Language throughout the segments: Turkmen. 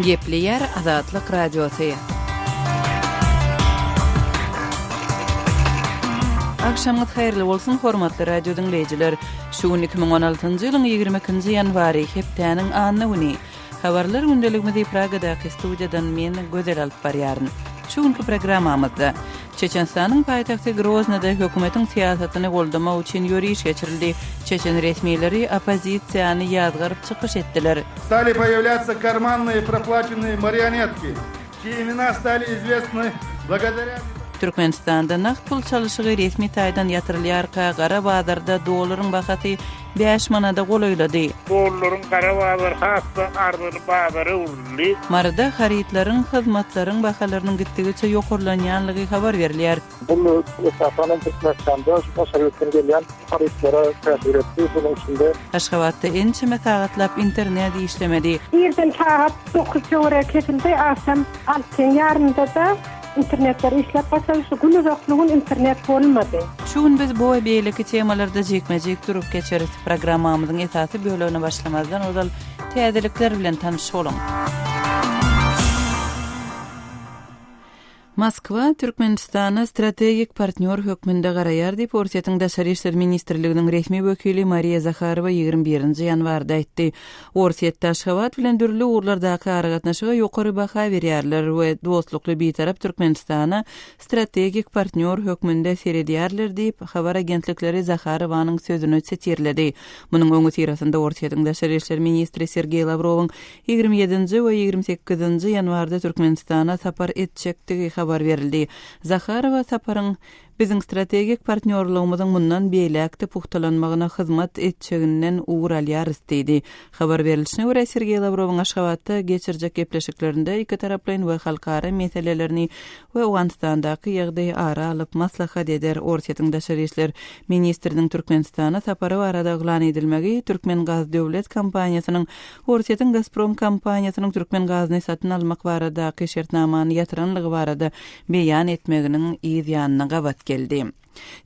Gepleyer Azatlyk Radiosu. Akşamınız hayırlı bolsun hormatly radio dinleyijiler. Şu 2016-njy ýylyň 22-nji ýanwary hepdeniň anyny güni. Habarlar gündeligimizi Pragadaky studiýadan men gözel alyp barýaryn. Şu günkü programmamyzda Çeçenistanyň paýtagty Groznada hökümetiň siýasatyny goldamak üçin ýörüş geçirildi. Çeçen resmiýetleri opozisiýany ýazgyryp çykyş etdiler. Стали появляться карманные проплаченные марионетки, чьи имена стали известны благодаря... Türkmenistanda naqd pul çalyşygy resmi taýdan ýatyrylýar. Gara bazarda dollaryň bahaty 5 manada golaýlady. Dollaryň gara bazar hasda ardyny bazary urly. Marada haritlaryň, hyzmatlaryň bahalarynyň gitdigiçe ýokurlanýanlygy habar berilýär. Bu esasanan Türkmenistanda başarypdyr gelýän haritlara täsir etdi. Bunyň içinde Aşgabatda ençeme sagatlap internet işlemedi. Birden saat 9:00 kesildi, asam 6:30-da da internetler işlep başladı. Gün uzaklygyň internet bolmady. Şu gün biz bu we beýleki temalarda jekmejek durup geçeris. Programmamyzyň esasy bölügine başlamazdan ozal täzelikler bilen tanış bolun. Moskwa Türkmenistana strategik partner hökmünde garaýar diýip Orsiýetiň Daşary işler ministrliginiň resmi wekili Mariya Zakharova 21-nji ýanwarda aýtdy. Orsiýet Aşgabat bilen dürli urlardaky aragatnaşyga ýokary baha berýärler we dostlukly bitarap Türkmenistana strategik partner hökmünde seredýärler diýip habar agentlikleri Zakharovanyň sözüni setirledi. Munyň öňü tirasynda Orsiýetiň Daşary işler ministri Sergey Lavrowyň 27-nji we 28-nji ýanwarda Türkmenistana sapar etjekdigi habar verildi. Zakharova saparyň biziň strategik partnerligimiziň mundan beýlekde puhtalanmagyna hyzmat etçeginden ugur alýarys diýdi. Habar berilişine görä Sergey Lavrowyň Aşgabatda geçirjek gepleşiklerinde iki taraplaryň we halkara meselelerini we Awganistandaky ýagdaýy ara alyp maslahat eder. Orsiýetiň Daşary işler ministriniň Türkmenistana sapary barada eglan edilmegi Türkmen gaz döwlet kompaniýasynyň Orsiýetiň Gazprom kompaniýasynyň Türkmen gazyny satyn almak baradaky şertnamany ýatyranlygy barada beýan etmeginiň ýygyanyna gabat geldi.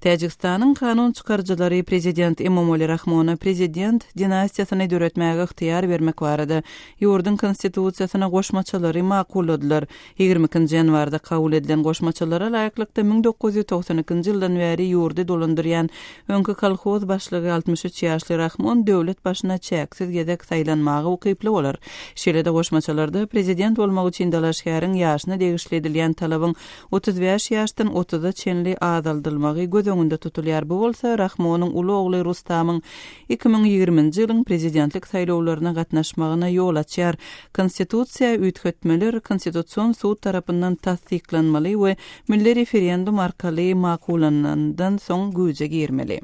Täjikistanyň kanun çykarjylary prezident Emomali Rahmona prezident dinastiýasyny döretmäge ihtiýar bermek barada ýurdun konstitusiýasyna goşmaçylary makulladylar. 22-nji ýanwarda kabul edilen goşmaçylara laýyklykda 1992-nji ýyldan bäri ýurdy dolandyrýan öňkü kolhoz başlygy 63 ýaşly Rahmon döwlet başyna çäksiz gezek saýlanmagy ukyply bolar. Şeýle-de goşmaçylarda prezident bolmak üçin dalaşgaryň ýaşyna degişli edilen talabyň 35 ýaşdan 30-a çenli azaldylmagy göz öňünde tutulýar. Bu bolsa Rahmonyň uly ogly Rustamyň 2020-nji ýylyň prezidentlik saýlawlaryna gatnaşmagyna ýol açýar. Konstitusiýa üýtgetmeler konstitusiýon sud tarapyndan tasdiklanmaly we milli referendum arkaly makullanandan soň güýje girmeli.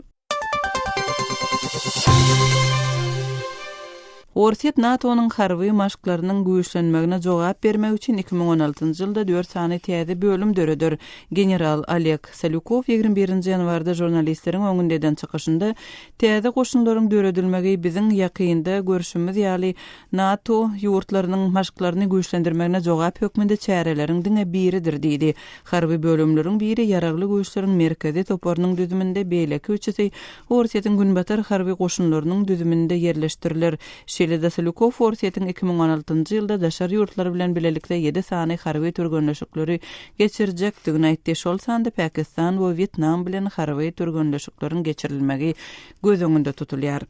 Orsiýet NATO'nyň harby maşklarynyň güýçlenmegine jogap bermek üçin 2016-njy ýylda 4 sany täze bölüm döredir. General Oleg Salyukov 21-nji ýanwarda jurnalistleriň öňünden çykyşynda täze goşunlaryň döredilmegi biziň ýakynda görüşimiz ýaly NATO ýurtlarynyň maşklaryny güýçlendirmegine jogap hökmünde çäreleriň diňe biridir diýdi. Harby bölümleriň biri ýaragly güýçleriň merkezi toparynyň düzüminde beýleki üçesi Orsiýetiň günbatar harby goşunlarynyň düzüminde ýerleşdirilir. Şeýle-de Salyukov Orsiýetiň 2016-njy ýylda daşary ýurtlary bilen bilelikde 7 sany harby türgenleşikleri geçirjekdigini aýtdy. Şol sanda Pakistan we Vietnam bilen harby türgenleşikleriň geçirilmegi göz öňünde tutulýar.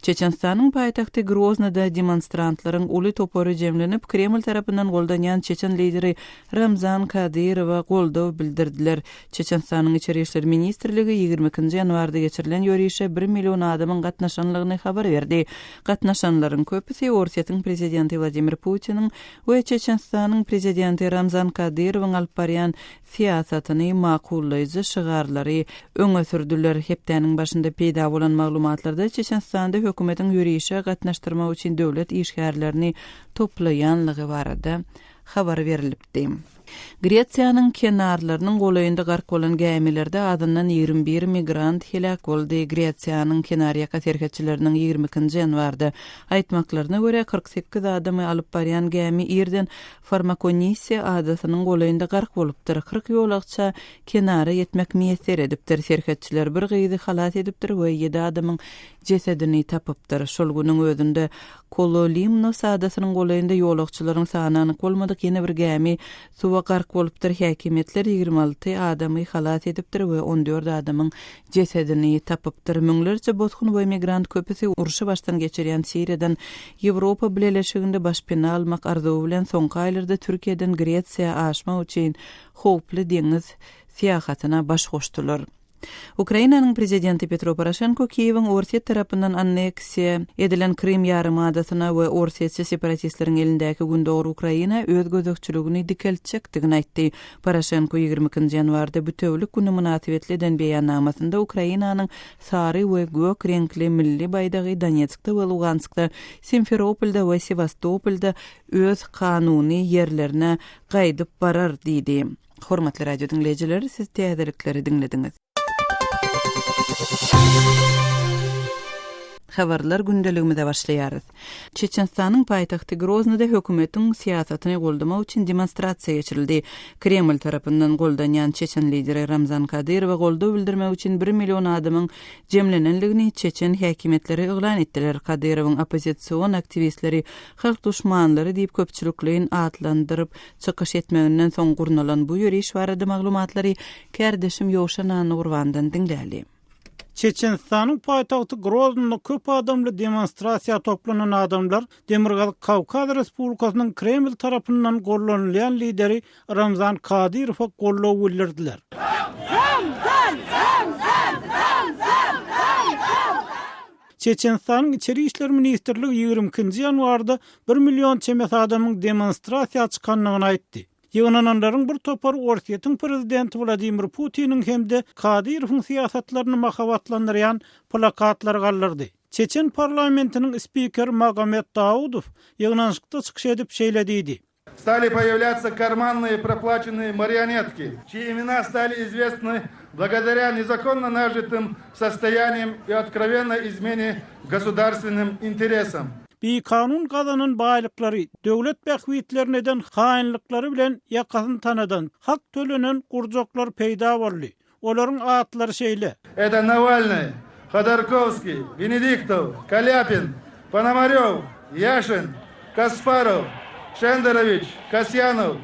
Çeçenistanyň paýtagty Groznada demonstrantlaryň uly topary jemlenip Kreml tarapyndan goldanýan Çeçen lideri Ramzan Kadyrowa goldaw bildirdiler. Çeçenistanyň içeri işler ministrligi 22-nji ýanwarda geçirilen ýörüşe 1 million adamyň gatnaşanlygyny habar berdi. Gatnaşanlaryň köpüsi Orsiýetiň prezidenti Vladimir Putiniň we Çeçenistanyň prezidenti Ramzan Kadyrowyň alyp barýan siýasatyny makullaýjy şygarlary öňe sürdüler. Hepdeniň başynda peýda bolan maglumatlarda Çeçenistanda hökümetiň ýörüşe gatnaşdyrmak üçin döwlet işgärlerini toplaýanlygy barada habar berilipdi. Gretsiýanyň kenarlarynyň golayynda gark bolan gemilerde adından 21 migrant helak boldy. Gretsiýanyň kenar ýaka terhetçileriniň 20-nji ýanwarda aýtmaklaryna görä 48 adamy alyp barýan gemi ýerden Farmakonisiýa adatynyň golayynda gark bolupdyr. 40 ýolagça kenara ýetmek miýetler edipdir. Terhetçiler bir gyzy halat edipdir we 7 adamyň jesedini tapypdyr. Şol güniň özünde Kololimnos adatynyň golayynda ýolagçylaryň sany anyk bolmadyk ýene bir gemi suwa gark bolupdyr. Häkimetler 26 adamy halat edipdir we 14 adamyň jesedini tapypdyr. Müňlerce botgun we migrant köpüsi uruşy başdan geçirýän Siriýadan Ýewropa bileşiginde başpena almak arzuwy bilen soňky aýlarda Türkiýeden Gretsiýa aşmak üçin howply deňiz seýahatyna baş goşdular. Ukrainanyň prezidenti Petro Poroshenko Kiýewiň Orsiýet tarapyndan anneksiýa edilen Krim ýarymadasyna we Orsiýetçi separatistleriň elindäki gündogry Ukraina öz gözekçiligini dikeltjekdigini aýtdy. Poroshenko 20-nji ýanwarda bütewlik güni münasibetli eden beýannamasynda Ukrainanyň sary we gök renkli milli baýdagy Donetskda we Luganskda, Simferopolda we Sevastopolda öz kanuny ýerlerine gaýdyp barar diýdi. Hormatly radio dinleýijiler, siz täzelikleri dinlediňiz. Habarlar gündeligimizde başlaýarys. Çeçenistanyň paýtagty Groznyda hökümetiň siýasatyny goldamak üçin demonstrasiýa geçirildi. Kreml tarapyndan goldanýan Çeçen lideri Ramzan Kadyrow goldaw bildirmek üçin 1 million adamyň jemlenenligini Çeçen häkimetleri eglan etdiler. Kadyrowyň opozisiýon aktivistleri halk düşmanlary diýip köpçülikliň atlandyryp çykyş etmeginden soň gurnalan bu ýöriş barada maglumatlary kärdeşim Ýowşan Nurwandan dinläli. Çeçenistanyň paýtagty Groznyda köp adamly demonstrasiýa toplanan adamlar Demirgal Kawkaz Respublikasynyň Kreml tarapyndan gollanýan lideri Ramzan Kadyrowa gollaw bildirdiler. Çeçenistanyň Içeri işler ministrligi 20-nji ýanwarda 1 million çemes adamyň demonstrasiýa çykanlygyny aýtdy. Ýygynananlaryň bir topar Orsiýetiň prezidenti Vladimir Putiniň hemde Kadyrowyň siýasatlaryny mahawatlandyrýan plakatlar gallardy. Çeçen parlamentiniň spikeri Magomed Daudow ýygnanşykda çykyş edip şeýlediydi. Стали появляться карманные проплаченные марионетки, чьи имена стали известны благодаря незаконно нажитым состояниям и откровенной измене государственным интересам. Bir kanun gazanan baýlyklary, döwlet bähwitlerine eden haýynlyklary bilen ýakasyny tanadan hak tölenen gurjoklar peýda boldy. Olaryň atlary şeýle. Это Навальный, Ходорковский, Венедиктов, Каляпин, Пономарёв, Яшин, Каспаров, Шендерович, Касьянов,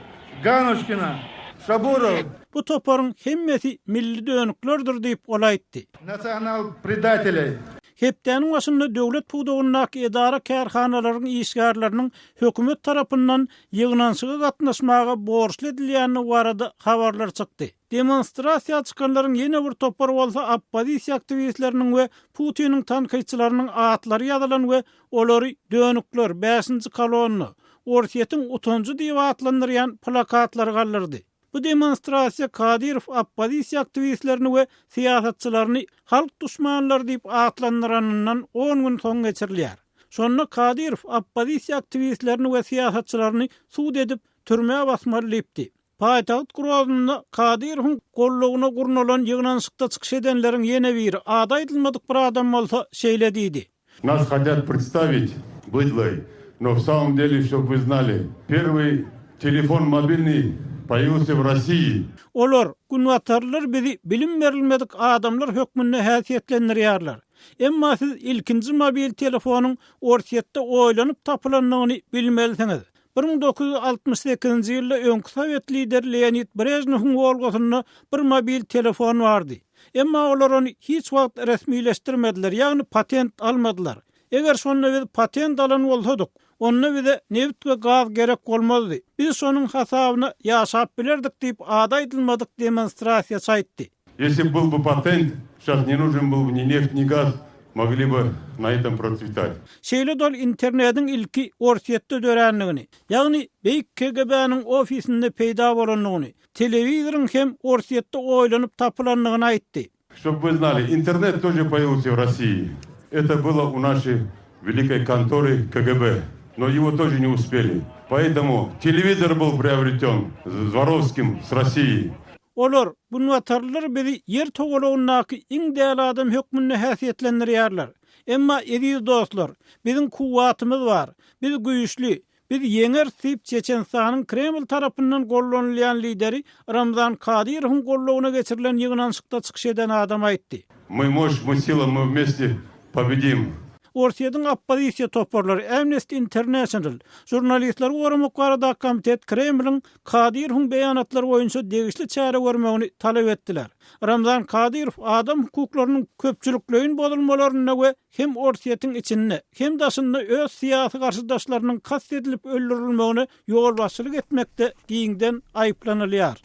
Ганушкина, Шабуров. Bu toparyň hemmesi milli dönüklerdir diýip olaýtdy. Nasional предателей. Hepdäniň başynda döwlet puwdagynyň edara kärhanalaryň işgärleriniň hökümet tarapyndan ýygnanşyga gatnaşmaga borçly edilýäni barada habarlar çykdy. Demonstrasiýa çykanlaryň ýene bir topar bolsa oppozisiýa aktivistleriniň we Putiniň tankyçylarynyň atlary ýazylan we olary dönükler 5-nji kolonny Orsiýetiň utanjy diýip atlandyrýan plakatlar gallardy. Bu demonstrasiýa Kadyrow oppozisiýa aktivistlerini we siýasatçylaryny halk düşmanlary diýip atlandyranynyň 10 gün soň geçirilýär. Şonda Kadyrow oppozisiýa aktivistlerini we siýasatçylaryny suud edip türmäge basmalypdy. Paýtagyt Groznyda Kadyrowyň gollawyna gurnalan ýygnanşykda çykyş edenleriň ýene biri adaýdylmadyk bir adam bolsa şeýlediydi. Нас хотят представить быдлой, но в самом деле, чтобы вы знали, первый телефон мобильный появился в России. Olar günwatarlar bizi bilim berilmedik adamlar hökmünde häsiýetlendirýärler. Emma siz ilkinji mobil telefonyň Orsiýetde oýlanyp tapylanyny bilmelisiňiz. 1968-nji ýylda öňkü Sowet lideri Leonid Brezhnewiň bolgosynda bir mobil telefon bardy. Emma olar onu hiç wagt resmileşdirmediler, ýagny patent almadylar. Eger şonu biz patent alan bolsadyk, onu bize neft ve gaz gerek bolmazdy. Biz şonuň hasabyna ýaşap bilerdik diýip adaýdylmadyk demonstrasiýa çaýtdy. Если бы был бы патент, сейчас не нужен был бы ни нефть, ни газ, могли бы на этом процветать. Şeýle dol internetiň ilki Orsiýetde dörenligini, ýagny Beýik KGB-niň ofisinde peýda bolanlygyny, telewizoryň hem Orsiýetde oýlanyp tapylanlygyny aýtdy. Чтобы вы знали, интернет тоже появился в России. Это было у нашей великой конторы КГБ. но его тоже не успели. Поэтому телевизор был приобретен Зворовским с Россией. Olar bunu atarlar bizi yer toğuluğunaki iň däl adam hökmünde häsiýetlendirýärler. Emma eri dostlar, bizim kuwatymyz bar. Biz güýçli, biz ýeňer diýip Çeçenistanyň Kreml tarapyndan gollanylýan lideri Ramzan Kadyrowyň gollawyna geçirilen ýygnançykda çykyş eden adam aýtdy. Мы мощь, мы сила, мы вместе победим. Orsiýadyň oppozisiýa toparlary Amnesty International jurnalistler goramak barada komitet Kremliň Kadyrowyň beýanatlary boýunça degişli çäre görmegini talap etdiler. Ramzan Kadyrow adam hukuklarynyň köpçülikliğin bozulmalaryna we hem Orsiýatyň içinde hem daşynda öz syýasy garşydaşlarynyň kastedilip öldürilmegine ýol başçylyk etmekde giňden aýplanylýar.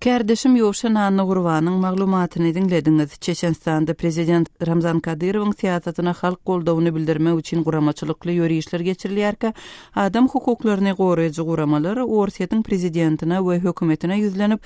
Kärdeşim Ýowşan Anna Gurbanyň maglumatyny dinlediňiz. Çeçenistanda prezident Ramzan Kadyrowyň syýasatyna halk goldawyny bildirmek üçin guramaçylykly ýörüşler geçirilýärkä, adam hukuklaryny goraýjy guramalar Orsiýatyň prezidentine we hökümetine ýüzlenip,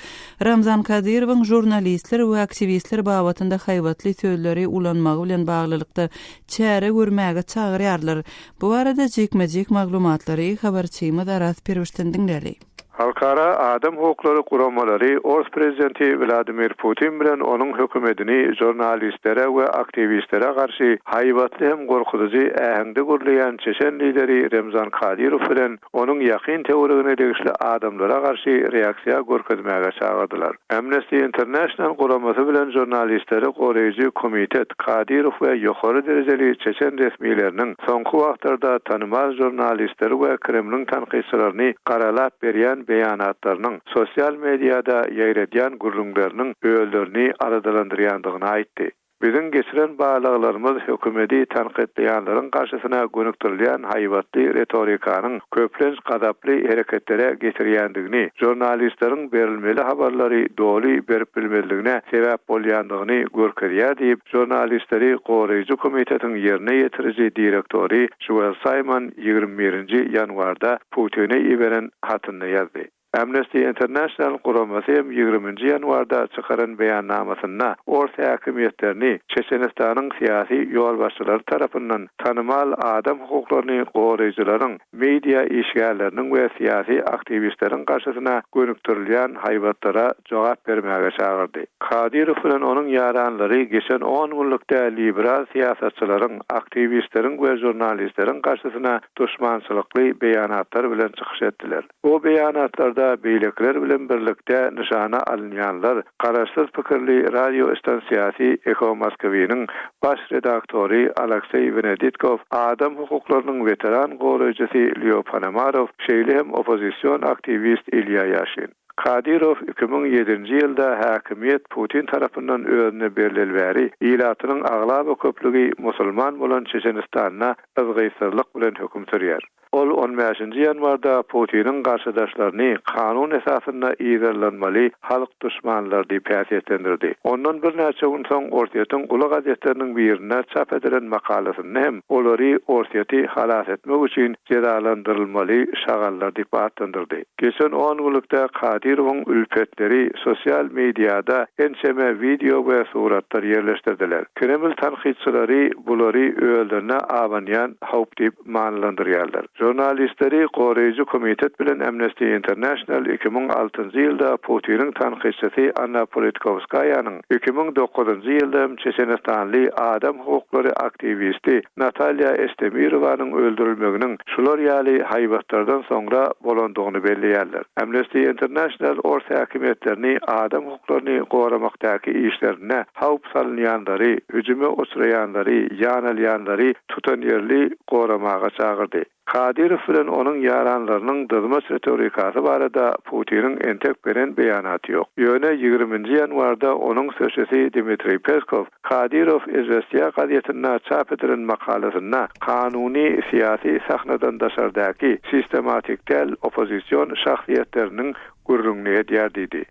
Ramzan Kadyrowyň jurnalistler we aktivistler babatynda haýwatly sözleri ulanmagy bilen baglylykda çäre görmäge çagyrýarlar. Bu arada jekmejek maglumatlary habarçymyz Aras Perwişden dinläli. Halkara adam hukuklary guramalary Ors prezidenti Vladimir Putin bilen onun hökümetini jurnalistlere we aktivistlere garşy haýwatly hem gorkudyjy ähengde gurlayan Çeçen lideri Ramzan Kadyrow bilen onun ýakyn teoriyine degişli adamlara garşy reaksiýa görkezmäge çağırdylar. Amnesty International guramasy bilen jurnalistleri goraýjy komitet Kadyrow we ýokary derejeli Çeçen resmiýetleriniň soňky wagtlarda tanymaz jurnalistleri we Kremliň tanqidçilerini garalap berýän beýanatlarynyň sosial mediada ýaýradýan gurrunlarynyň öýlerini aradalandyrýandygyny aýtdy. Bizim geçiren bağlaglarymyz hökümeti tanqidleýänleriň garşysyna gönükdirilýän haýwatly retorikanyň köplenç gadaply hereketlere getirýändigini, jurnalistleriň berilmeli habarlary dogry berip bilmediligine sebäp bolýandygyny görkezýär diýip jurnalistleri goraýjy komitetiň ýerine ýetiriji direktori Joel Simon 21-nji ýanwarda Putin'e ýiberen hatyny ýazdy. Amnesty International guramasy 20-nji ýanwarda çykaran beýannamasyna Orsiýa häkimetlerini Çeçenistanyň syýasy ýolbaşçylary tarapyndan tanymal adam hukuklaryny goraýjylaryň, media işgärleriniň we syýasy aktivistleriň garşysyna gönükdirilýän haýwatlara jogap bermäge çagyrdy. Kadyrow bilen onuň ýaranlary geçen 10 günlükde liberal syýasatçylaryň, aktivistleriň we jurnalistleriň garşysyna düşmançylykly beýanatlar bilen çykyş etdiler. Bu beýanatlarda beýlekler bilen birlikde nişana alınýanlar, garaşsyz pikirli radio stansiýasy Eko Moskwynyň baş redaktory Aleksey Veneditkov, adam hukuklarynyň veteran goraýjysy Leo Panamarov, şeýle hem opozisiýon aktivist Ilya Yashin. Kadyrow 2007-nji ýylda häkimiýet Putin tarapyndan özüne berilýän ýylatynyň aglaba köplügi musulman bolan Çeçenistanyna ızgysızlyk bilen höküm sürýär. Ol 15-nji ýanwarda Putiniň garşydaşlaryny kanun esasynda ýerlenmeli halk düşmanlary diýip häsiýetlendirdi. Ondan bir näçe gün soň Orsiýatyň uly gazetleriniň birine çap edilen makalasyny hem olary Orsiýaty halas etmek üçin cezalandyrylmaly şagallar diýip atlandyrdy. Geçen 10 günlükde Kadyrowyň ülpetleri sosial mediada ençeme video we suratlar ýerleşdirdiler. Kreml tanqidçilary bulary öýlerine abanýan howp diýip manlandyrýarlar. Jurnalistleri goraýjy komitet bilen Amnesty International 2006-njy ýylda Putiniň tanqidçisi Anna Politkovskaýanyň 2009-njy ýylda Çeçenistanly adam hukuklary aktivisti Natalya Estemirowanyň öldürilmeginiň şular ýaly haýwatlardan soňra bolandygyny belliýärler. Amnesty International Orsiýa häkimetlerini adam hukuklaryny goramakdaky işlerine howp salynýanlary, hüjüme uçraýanlary, ýanalýanlary tutan ýerli goramaga çagyrdy. Kadyrow bilen onuň ýaranlarynyň dızmaç retorikasy barada Putiniň entek beren beýanaty ýok. Ýöne 20-nji ýanwarda onuň sözçisi Dmitri Peskov Kadyrow Izvestiya gazetyna çap edilen makalasyna kanuny syýasy sahnadan daşardaky sistematik tel opozisiýon şahsiýetleriniň gurrungyny edýär diýdi.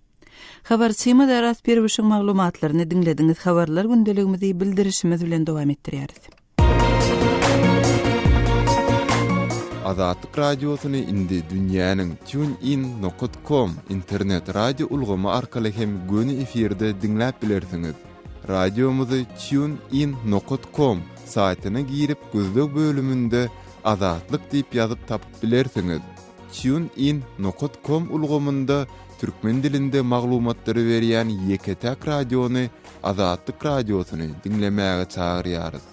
Habarçymyz Aras Perwişiň maglumatlaryny dinlediňiz. Habarlar gündeligimizi bildirişimiz bilen dowam etdirýäris. Azatlyk radiosyny indi dünýäniň tunein.com internet radio ulgamy arkaly hem göni efirde dinläp bilersiňiz. Radiomuzy tunein.com saýtyna girip gözlük bölümünde azatlyk diýip ýazyp tapyp bilersiňiz. TuneIn.com ulgamynda türkmen dilinde maglumatlary berýän Ýeketäk radiony Azatlyk radiosyny dinlemäge çagyrýarys.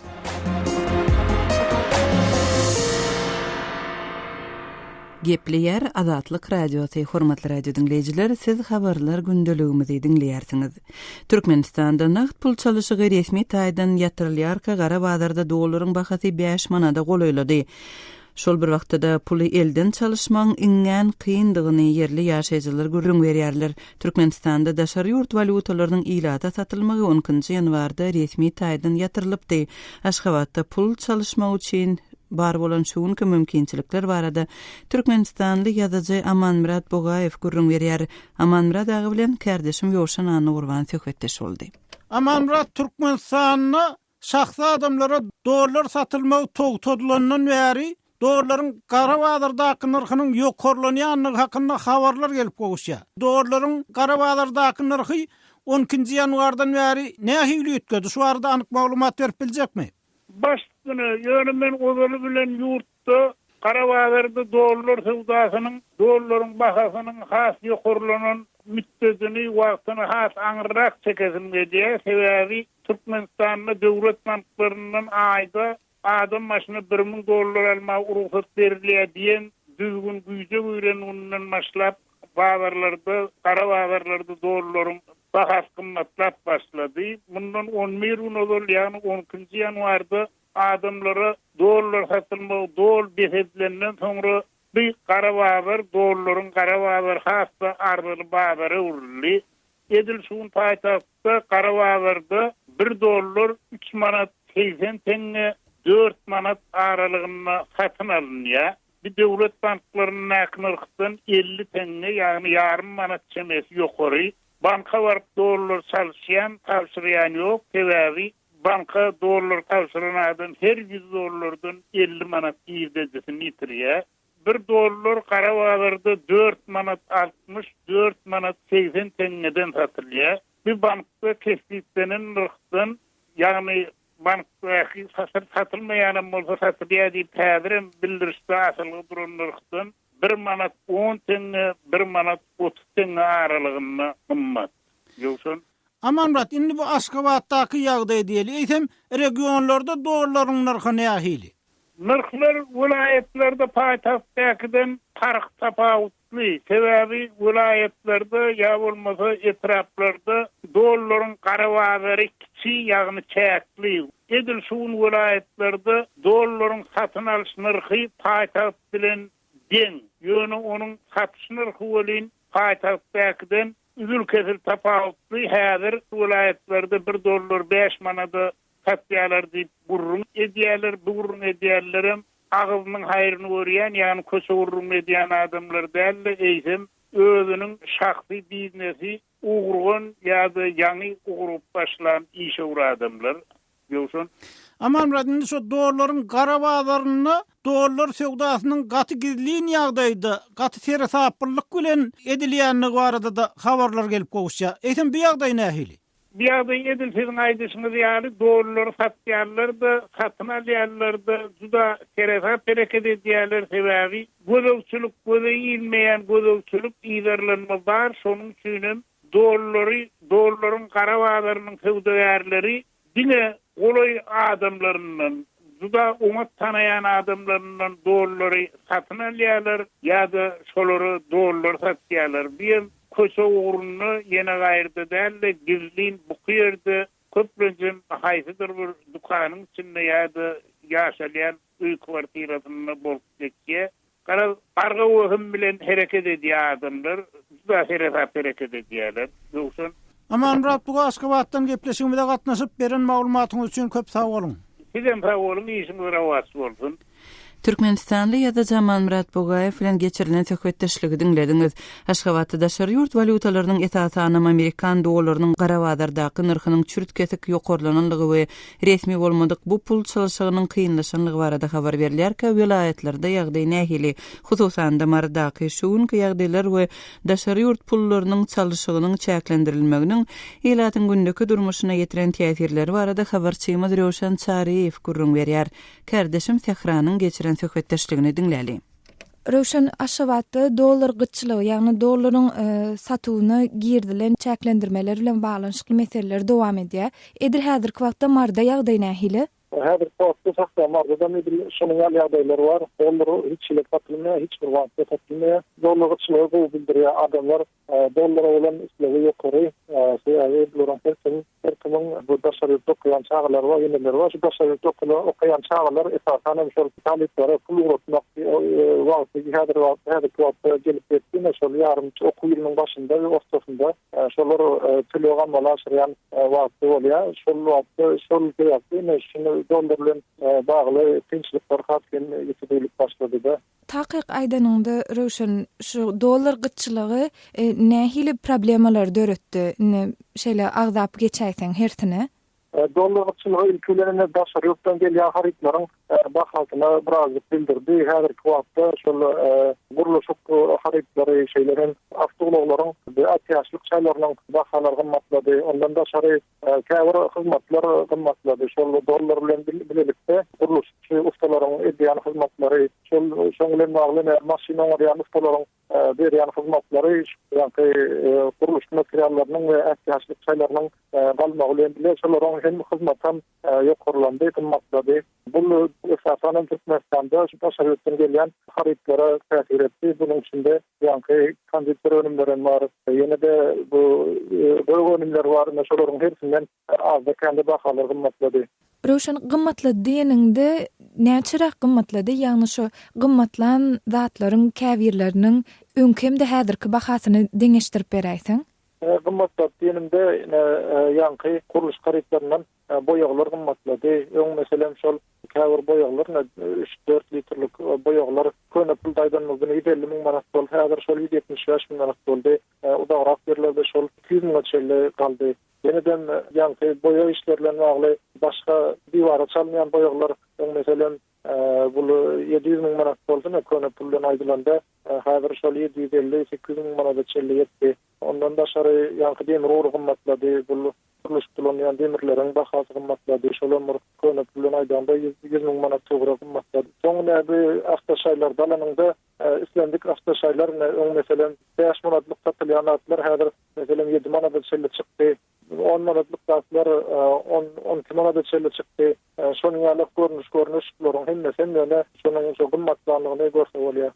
Gepleýär Azatlyk radiosy, hormatly radio dinleýijiler, siz habarlar gündeligimizi dinleýärsiňiz. Türkmenistanda nagt pul çalyşygy resmi taýdan ýatyrylýarka gara bazarda dollaryň bahasy 5 manada golaýlady. Şol bir wagtda puly elden çalışmaň iňňän kyndygyny yerli ýaşaýjylar görüň berýärler. Türkmenistanda daşary ýurt walutalarynyň ilata satylmagy 10-njy ýanwarda resmi taýdan ýatyrylypdy. Aşgabatda pul çalışmak üçin bar bolan şuňky mümkinçilikler barada Türkmenistanly ýazyjy Amanmurat Bogaýew görüň berýär. Amanmurat agy bilen kardeşim Ýowşan Anna Urban söhbetdeş boldy. Amanmurat, Türkmenistanyň şahsy adamlara dollar satylmagy togtadylanyň bäri dollaryň gara bazardaky narhynyň ýokarlanýanyny hakynda habarlar gelip goýuşýar. Dollaryň gara bazardaky narhy 10-njy ýanwardan bäri nähili ýetdi? Şu arada anyk maglumat berip biljekmi? Başlygyny ýöne men ozaly bilen ýurtda gara bazarda dollar sowdasynyň, dollaryň bahasynyň has ýokarlanan müddetini wagtyny has aňyrak çekesilmedi. Sebäbi Türkmenistanyň döwlet banklarynyň aýda adam maşyna $1,000 almak ruhsat berilýär diýen düzgün güýje öýrenýänden başlap bazarlarda, gara bazarlarda dollaryň bahasy kymmatlap başlady. Bundan 11 gün ozal, ýani 10-njy ýanwarda adamlara dollar satylmagy dol behetlenden soňra bir gara bazar dollaryň gara bazar hassa arzyly bazara urildi. Edil şuň paýtagtda gara bazarda $1 3 manat 80 tenge 4 manat aralygyna satyn alınýar. Bir döwlet banklarynyň narhydan 50 tenge, ýani ýarym manat çemesi ýokary. Banka barıp dollar çalşýan, tapşyrýan ýok. Sebäbi banka dollar tapşyrandan her $100'dan 50 manat ýerdesini ýitirýär. $1 gara bazarda 4 manat 60, 4 manat 80 tengeden satylýar. Bir bankda kesipdenen narhydan, ýani bankdaky satylmaýan bolsa satylýar diýip täzerim bildirişde asylygy duran narhydan 1 manat 10 tenge, 1 manat 30 tenge aralygyna kymmat. Ýoksa Amanmurat, indi bu Aşgabatdaky ýagdaý diýeli, eýsem regionlarda dollaryň narhy nähili? Narhlar vilayetlerde paýtagtdakydan fark tapawutly. Sebäbi vilayetlerde ýa bolmasa etraplarda dollaryň gara bazary kiçi ýagny çäkli. Edil şuň vilayetlerde dollaryň satyn alyş narhy paýtagt bilen deň. Ýöne onuň satyş narhy bilen paýtagtdakydan üzülkesil tapawutly. Häzir vilayetlerde $1 5 manada satýarlar diýip gurrun edýärler, gurrun edýärlerim agyzynyň haýryny görýän, ýani köşe gurrun edýän adamlar däl, eýsem özüniň şahsy biznesi ugurgan ýa-da ýany ugurup başlan işe uradymlar. Ýoksa Amanmurat, indi şu dollaryň gara bazaryny, dollar sowdasynyň gaty gizliň ýagdaýda, gaty serhesaplyk bilen edilýänligi barada da habarlar gelip goýuşýar. Eýsem bu ýagdaý nähili? Bir ýagdaý edil sizin aýdyşyňyz ýaly dollar satýarlar da, satyn alýarlar da, juda serhesap bereket edýärler. Sebäbi gözegçilik, gözeýilmeýän gözegçilik ýerlerinde bar. Şonuň üçin dollaryň gara bazarynyň sowdagärleri dine golay adamlaryndan, juda umat tanayan adamlaryndan dollary satyn alýarlar ýa-da şolary dollar satýarlar. Bir köşe uğrunu ýene gaýrda däl, gizlin bu ýerde köplençe haýsydyr bir dukanyň içinde ýa-da ýaşalýan uy kwartirasyny bolup geçýär. Garga wagym bilen hereket edýär adamlar, juda hereket edýärler. Ýoksa Amanmurat, bu Aşgabatdan gepleşigimizde gatnaşyp beren maglumatyňyz üçin köp sag bolun. Sizem sag bolun, işiniz rawat bolsun. Türkmenistanly ýa-da Amanmurat Bogaýew bilen geçirilen söhbetdeşligi dinlediňiz. Aşgabatda daşary ýurt walutalarynyň esasy Amerikan dollarynyň gara bazardaky narhynyň çürütkesik ýokarlananlygy we resmi bolmadyk bu pul çalyşygynyň kynlaşanlygy barada habar berilýär. Vilayetlerde ýagdaý nähili, hususan da mardaky şuň ýagdaýlar we daşary ýurt pullarynyň çalyşygynyň çäklendirilmeginiň elatyň gündäki durmuşyna ýetiren täsirleri barada habarçymyz Ýowşan Çaryýew görüň berýär. Kardeşim Sehranyň geçiren geçiren söhbetdeşligini dinläli. Röşen Aşgabatda dollar gyçylygy, ýagny dollaryň satywyny girdilen çäklendirmeler bilen baglanşykly meseleler dowam edýär. Edir häzirki wagtda marda ýagdaý nähili? Häzir wagtda sakda marda bir şonuň ýagdaýlary bar. Dollar hiç ile satylmaýar, hiç bir wagtda satylmaýar. Dollar gyçylygy bu bildirýär. Adamlar dollara olan isleги ýokary. Şeýle bilen her kimin bu daşary dokuyan çağlar var, ýeneler var. Şu daşary okuyan çağlar esasen şol taliplere pul uratmak wagty häzir wagtda gelip etdi. Şol ýarym okuylynyň başynda we ortasynda şolar telegram bolaşýan wagty bolýar. Şol wagtda şol ýagdaýny şunu dollar bilen bagly tinçlikler hatken ýetirilip başlady da. Takyk aýdanynda Röşen şu dollar gyçylygy nähili problemalar döretdi? Şeýle agzap geçäýsen hertine? Dollar gyçylygy ülkelerine daşary ýokdan gelýän haritlaryň bahasyna biraz bildirdi. Häzirki wagtda şol guruluşyk haritlary şeýlerin awtoglaryň we atýaşlyk çaýlarynyň bahalary gymmatlady. Ondan daşary käbir hyzmatlar gymmatlady. Şol dollar bilen bilelikde guruluşçy ustalaryň edýän hyzmatlary, şol bilen bagly maşina ýa ustalaryň berýän hyzmatlary, ýa-ni guruluş materiallarynyň we atýaşlyk çaýlarynyň galmagy bilen şolaryň hem hyzmatan ýokarlandy, gymmatlady. Bu esasen Türkmenistan'da daşary ýokdan gelýän haritlara täsir etdi. Bunyň içinde ýa-ni kandidler önümleri var. Ýene de bu önümler var. Şolaryň hersinden azda kendi bahalary gymmatlady. Röşen gymmatlady diýeninde näçe gymmatlady? Ýagny şu gymmatlan zatlaryň käbirleriniň öňkemde häzirki bahasyny deňeşdirip beräýsiň? Gymmatlady diýeninde ýa-ni guruluş haritlarynyň boýaglar gymmatlady. Öň meselem şol käbir boýaglar 3-4 litrlik boýaglar köne pul daýdanmazdan 50 000 manat boldy. Häzir şol 75 000 manat boldy. Udarak yerlerde şol 200 000 çelle galdy. Yeniden ýa-ni boýa işlerlerine bagly başga diwara çalmaýan boýaglar meselem bu 700 000 manat boldy, köne puldan aýdylanda häzir şol 750-800 000 manat çelle ýetdi. Ondan daşary ýa-ni demir uğur gymmatlady. Bu kullanýan demirleriň bahasy gymmatlady. Şolar köne puldan aýdylanda 100 000 manat togry gymmatlady. Soňra bu awtoşaýlar dalanynda islendik awtoşaýlar meselem 5 manatlyk satylýan atlar häzir meselem 7 manat çelle çykdy. 10 manatlyk atlar 10 manat çelle çykdy. Şonuň ýaly görnüşleriň hemmesi şonuň gymmatlanlygyny görse bolýar.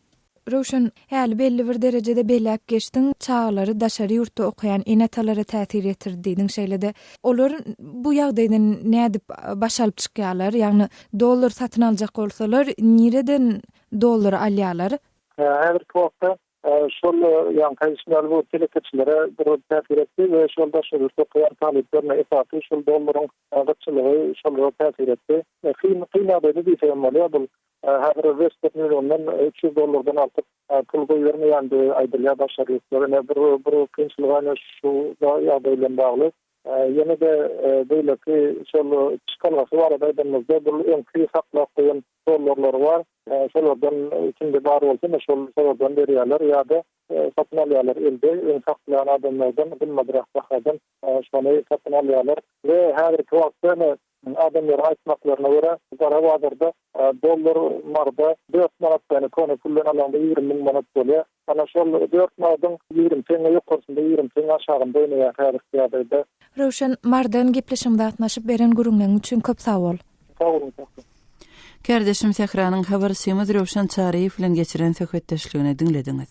Röşen häli belli bir derejede belläp geçdiň, çağlary daşary ýurtda okuyan enetalary täsir etirdiň şeýlede. Olar bu ýagdaýdan nädip başalyp çykýarlar? Ýagny dollar satyn aljak bolsalar, nireden dollar alýarlar? Häzirki wagtda şol ýa-ni kaýsynal bu telekeçilere bir täsir etdi we şol daşary ýurtda okuyan taliplerine esasy şol dollaryň gyçylygy şol täsir etdi. Kynada diýsem bolýar bu häzir Western Union'dan $300 altyp pul goýbermeýändi aýdylýar daşary ýurtlaryna bir kynçylygyna şu ýagdaýlan bagly. Ýene de beýleki şol çykalgasy bar aýdymyzda bu öňki saklap goýan dollarlar bar. Şolardan içinde bar bolsa şolardan berýärler ýa-da satyn alýarlar elde. Öň saklayan adamlardan gymmadyrак bahadan şonu satyn alýarlar we häzirki wagtda adamlar aýtmaklaryna görä Garawazarda dollar marda 4 manatdan köne puldan alanda 20 000 manat bolýar. Ana şol 4 manatdan 20 tenge ýokarysynda 20 tenge aşagynda oýnaýar häzirki ýagdaýda. Röşen mardan gepleşimde atnaşyp beren gurulmaň üçin köp sag bol. Sag bolun. Kardeşim Sehranyň habarsymy Röşen Çaryýew bilen geçiren söhbetdeşligini dinlediňiz.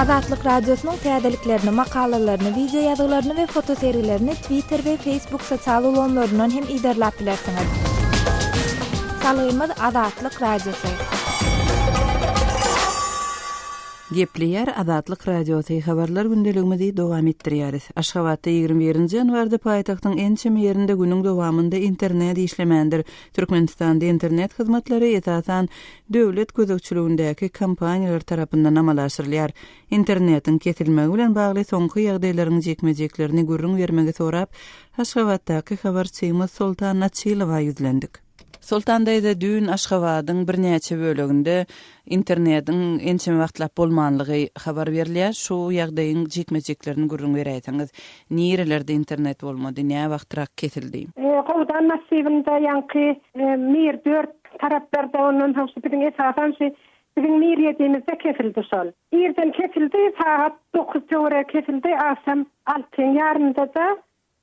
Azatlyk radiosynyň täzeliklerini, makalalaryny, video ýazgalaryny we foto seriýlerini Twitter we Facebook sosial ulanlaryndan hem iderläp bilersiňiz. Salymyz Azatlyk radiosy. Gepleýär Azatlyk radiosy habarlar gündeligimizi dowam etdirýäris. Aşgabatda 21-nji ýanwarda paýtagtyň ençeme ýerinde günüň dowamında internet işlemändir. Türkmenistanda internet hyzmatlary esasan döwlet gözegçiligindäki kompaniýalar tarapyndan amalaşdyrylýar. Internetiň kesilmegi bilen bagly soňky ýagdaýlaryň jekmejeklerini görüň bermegi sorap, Aşgabatdaky habarçymyz Sultan Naçylowa ýüzlendik. Sultan daýda dün Aşgabatyň birnäçe böleginde internetiň ençeme wagtlap bolmanlygy habar berilýär. Şu ýagdaýyň jekmejeklerini görüň berýärsiňiz. Nirelerde internet bolmady, näme wagtrak kesildi? Gowdan nasibinde yankı mir 4 taraplarda onun hawsy bilen esasan bizim mir yediğimizde kesildi sol. Yerden kesildi saat 9 töre kesildi asam 6:30 da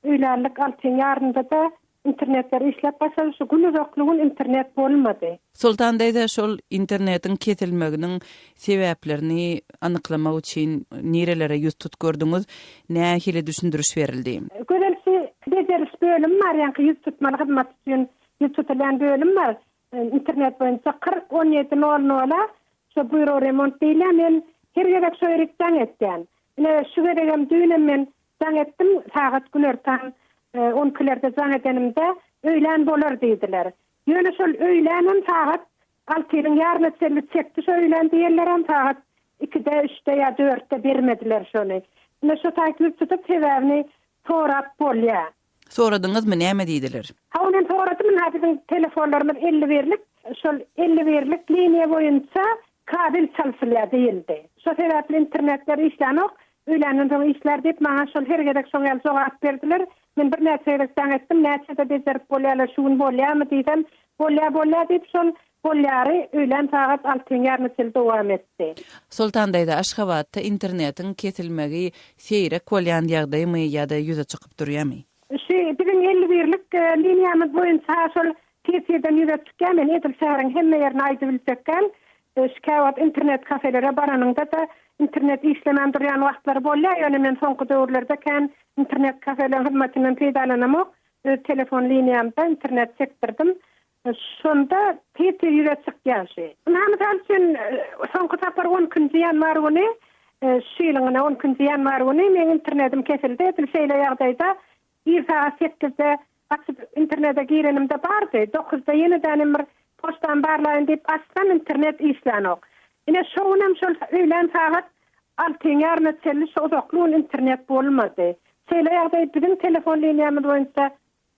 üýlerlik 6:30 da internetler işlep başladı. Şu günü zokluğun internet bolmadı. Sultandaýda şol internetin kesilmeginiň sebäplerini anyklamak üçin nerelere ýüz tutgurdyňyz, nähili düşündürüş berildi? Gözelsi beceriş bölüm var, ýa-ni ýüz tutmaly hyzmat üçin ýüz tutulan bölüm var. İnternet boýunça 40-17-00 şu büro remont diýlen men her gerek şoýrykdan etdim. Ine şu geregem düýnem men jaň etdim sagat gülerden 10 kilerde jaň edenimde öýlen bolar diýdiler. Ýöne şol öýlenim sagat 6:30 çekdi şo öýlen diýerlerem sagat 2-de 3-de ýa 4-de bermediler şonu. Ine şu taýyp tutup sebäbini sorap bolýar. Soradyňyzmy näme diýdiler? Ha onuň soradym bizim telefonlarymyz 50 berlik, şol 50 berlik liniýa boýunça kabel çalsylýar diýildi. Şo sebäpli internetler işlenok, öýlenin işler diýip maňa şol her gerek şoňa jogap berdiler. Men bir näçe ýerden etdim, näçe de bezerip bolýarlar, şuň bolýarmy diýdim. Bolýar diýip şol bolýary öýlen saat 6:30 dowam etdi. Sultandaýda Aşgabatda internetin kesilmegi seýrek bolýan ýagdaýmy ýa-da ýüze çykyp durýarmy? Bizim 50 birlik liniýamyz boýunça şol TC-den ýüze çykýan, men edil şäheriň hemme ýerini aýdyp bilsekän, şikayat internet kafelere baranynda da internet işlemän durýan wagtlar bolýar. Ýöne men soňky döwürlerde kän internet kafeleriň hyzmatynyň peýdalanmak, telefon liniýamda internet çekdirdim. Şonda TC ýüze çykýan. Näme üçin soňky tapar 10 günde ýanwar güni, şeýleňe 10 günde ýanwar güni men internetim kesildi. Edil şeýle ýagdaýda bir saat 8'de açıp internete girenimde bardy. 9'da ýeniden bir postan barlaýyn diýip açsam internet işlenok. Ine şoňam şol öýlen saat 6:30 şozokluň internet bolmady. Şeýle ýagdaýda bizim telefon liniýamyz boýunça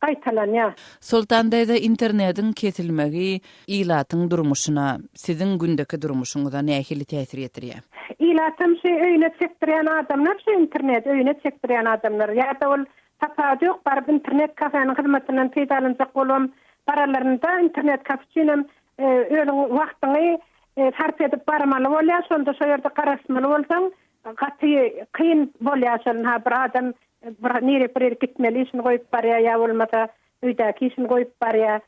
gaýtalanýar. Sultandaýda internetin kesilmegi ilatyň durmuşuna, siziň gündeki durmuşuňyza nähili täsir etdirýär? Ilatym öýüne çekdirýän adamlar, internet öýüne çekdirýän adamlar. Ýa-da ol tapadyk barb internet kafenin hyzmatynyň peýdalanjak bolam baralarynda internet kafeçinem öýüň wagtyny sarf edip barmaly bolýar, şonda şo ýerde garaşmaly bolsaň gaty kyn bolýar. Ha bir adam bir gitmeli işini goýup barýar, ýa bolmasa öýdäki işini goýup barýar.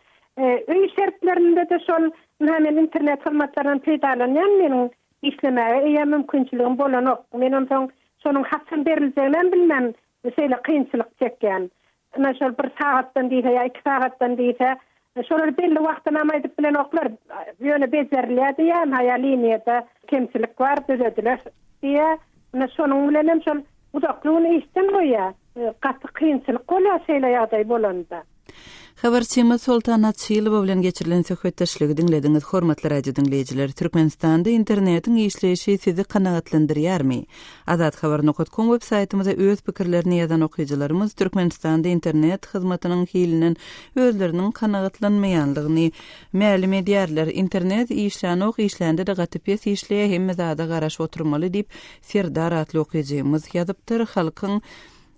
Öý şertlerinde de şol hemen internet hyzmatlarynyň peýdalanýan meniň işlemege eýe mümkinçiligim bolanok. Men onuň şonuň haçan berileceğini bilmem. Şeýle kynçylyk çekýän. Näşol bir sagatdan diýse ýa 2 sagatdan diýse, şolar belli wagtdan amaýdyp bilen oklar ýöne bezerilýär diýen, haýa liniýada kemçilik bar düzediler diýe. Şonuň bilen hem şol uzaklygyny işden goýýar. Gaty kynçylyk bolýar şeýle ýagdaý bolanda. Habarçymyz Sultan Atçylowa bilen geçirilen söhbetdeşligi dinlediňiz. Hormatly radio dinleyijiler, Türkmenistanda internetiň işleşi sizi kanagatlandyrýarmy? Azadhabar.com websaytymyza öz pikirlerini ýazan okuýjylarymyz Türkmenistanda internet hyzmatynyň hilinen özleriniň kanagatlanmaýanlygyny ma'lum edýärler. Internet işlenok işlende de gatypes işleýär, hemme zada garaş oturmaly diýip Serdar atly okuýjymyz ýazypdyr. Halkyň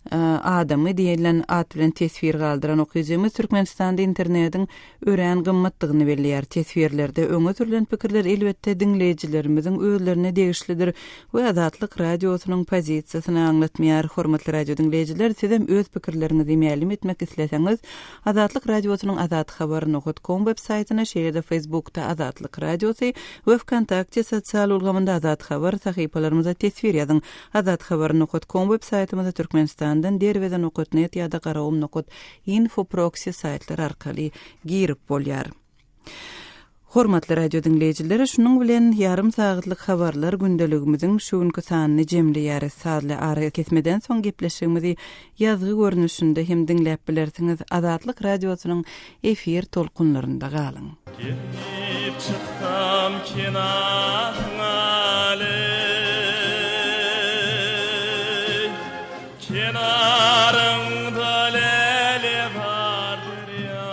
adamy diýilen at bilen tesvir galdyran okuýjymyz Türkmenistanda internetiň ören gymmatlygyny belliýär. Tesvirlerde öňe türlen pikirler elbetde dinleýijilerimiziň özlerine degişlidir we Azatlyk radiosynyň pozisiýasyny aňlatmaýar. Hormatly radio dinleýijiler, siz hem öz pikirlerinizi ma'lum etmek isleseňiz, Azatlyk radiosynyň azathabar.com websaýtyna, şeýle Facebookda Azatlyk radiosy we Wkontakte sosial ulgamynda Azat Habar sahypalarymyza tesvir ýazyň. Azathabar.com websaýtymyzda Türkmenistan derweden okutnet ýa-da garawum.info proxy saytlar arkaly girip bolýar. Hormatly radio dinleýijiler, şunuň bilen ýarym sagatlyk habarlar gündeligimiziň şu günkü sanyny jemleýär. Sadly ara kesmeden soň gepleşigimizi ýazgy görnüşinde hem dinläp bilersiňiz. Azatlyk radiosynyň efir tolkunlarynda galyň. Gelip çykdym kenaryňa kenarında lele vardır ya,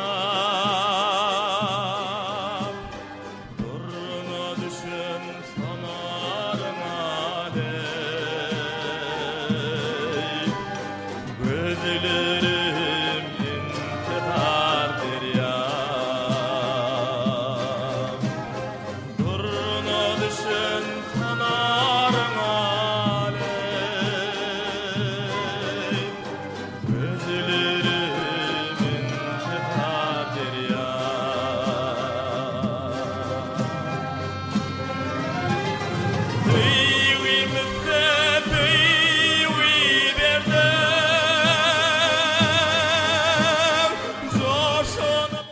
durma düşün sanarına ley, gözlerim intihar Sonum